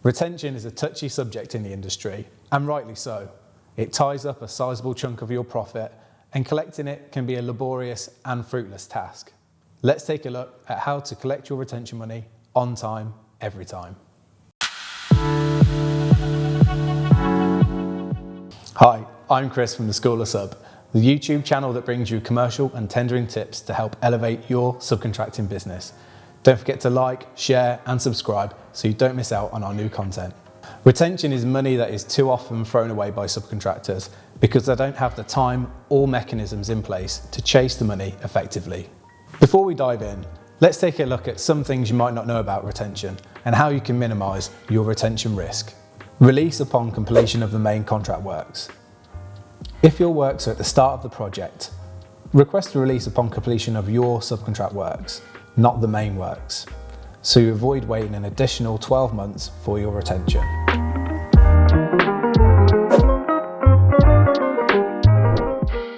Retention is a touchy subject in the industry, and rightly so. It ties up a sizable chunk of your profit, and collecting it can be a laborious and fruitless task. Let's take a look at how to collect your retention money on time, every time. Hi, I'm Chris from the School of Sub, the YouTube channel that brings you commercial and tendering tips to help elevate your subcontracting business. Don't forget to like, share and subscribe so you don't miss out on our new content. Retention is money that is too often thrown away by subcontractors because they don't have the time or mechanisms in place to chase the money effectively. Before we dive in, let's take a look at some things you might not know about retention and how you can minimise your retention risk. Release upon completion of the main contract works. If your works are at the start of the project, request a release upon completion of your subcontract works, not the main works, so you avoid waiting an additional 12 months for your retention.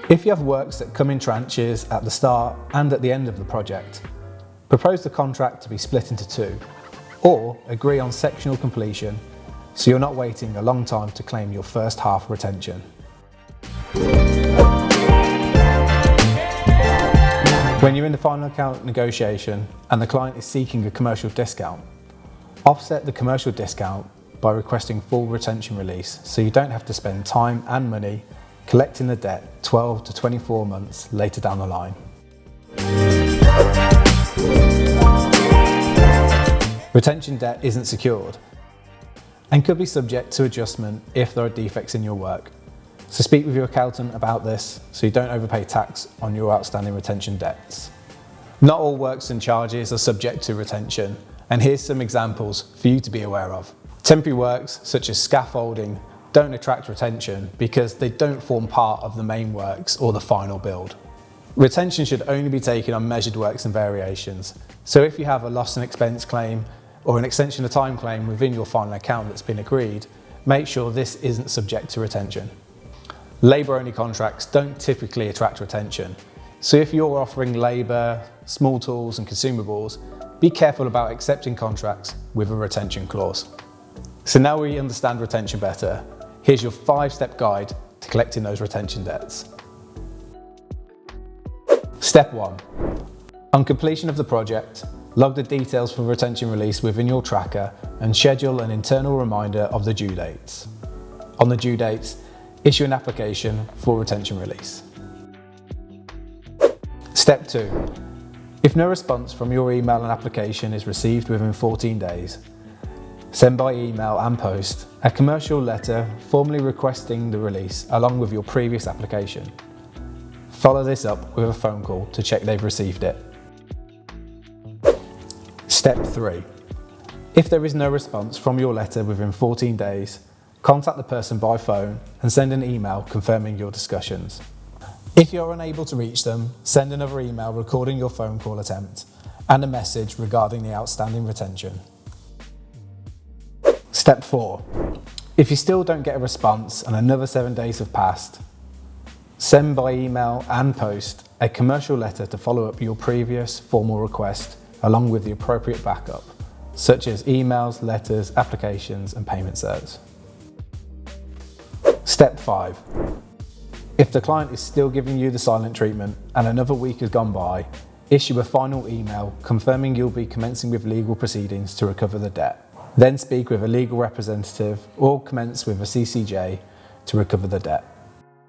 If you have works that come in tranches at the start and at the end of the project, propose the contract to be split into two, or agree on sectional completion so you're not waiting a long time to claim your first half retention. When you're in the final account negotiation and the client is seeking a commercial discount, offset the commercial discount by requesting full retention release so you don't have to spend time and money collecting the debt 12 to 24 months later down the line. Retention debt isn't secured and could be subject to adjustment if there are defects in your work. So speak with your accountant about this so you don't overpay tax on your outstanding retention debts. Not all works and charges are subject to retention, and here's some examples for you to be aware of. Temporary works such as scaffolding don't attract retention because they don't form part of the main works or the final build. Retention should only be taken on measured works and variations. So if you have a loss and expense claim or an extension of time claim within your final account that's been agreed, make sure this isn't subject to retention. Labour-only contracts don't typically attract retention, so if you're offering labour, small tools and consumables, be careful about accepting contracts with a retention clause. So now we understand retention better, here's your 5-step guide to collecting those retention debts. Step 1. On completion of the project, log the details for retention release within your tracker and schedule an internal reminder of the due dates. On the due dates, issue an application for retention release. Step 2. If no response from your email and application is received within 14 days, send by email and post a commercial letter formally requesting the release along with your previous application. Follow this up with a phone call to check they've received it. Step 3. If there is no response from your letter within 14 days, contact the person by phone and send an email confirming your discussions. If you're unable to reach them, send another email recording your phone call attempt and a message regarding the outstanding retention. Step 4. If you still don't get a response and another 7 days have passed, send by email and post a commercial letter to follow up your previous formal request along with the appropriate backup, such as emails, letters, applications and payment certs. Step 5. If the client is still giving you the silent treatment and another week has gone by, issue a final email confirming you'll be commencing with legal proceedings to recover the debt. Then speak with a legal representative or commence with a CCJ to recover the debt.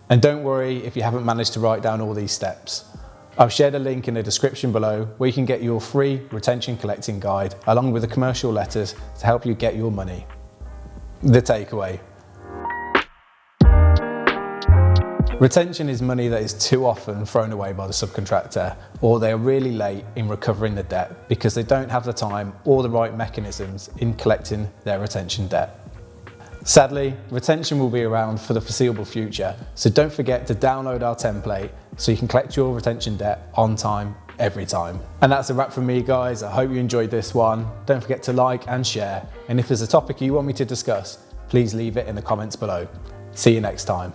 And don't worry if you haven't managed to write down all these steps. I've shared a link in the description below where you can get your free retention collecting guide along with the commercial letters to help you get your money. The takeaway. Retention is money that is too often thrown away by the subcontractor, or they are really late in recovering the debt because they don't have the time or the right mechanisms in collecting their retention debt. Sadly, retention will be around for the foreseeable future, so don't forget to download our template so you can collect your retention debt on time, every time. And that's a wrap from me, guys. I hope you enjoyed this one. Don't forget to like and share, and if there's a topic you want me to discuss, please leave it in the comments below. See you next time.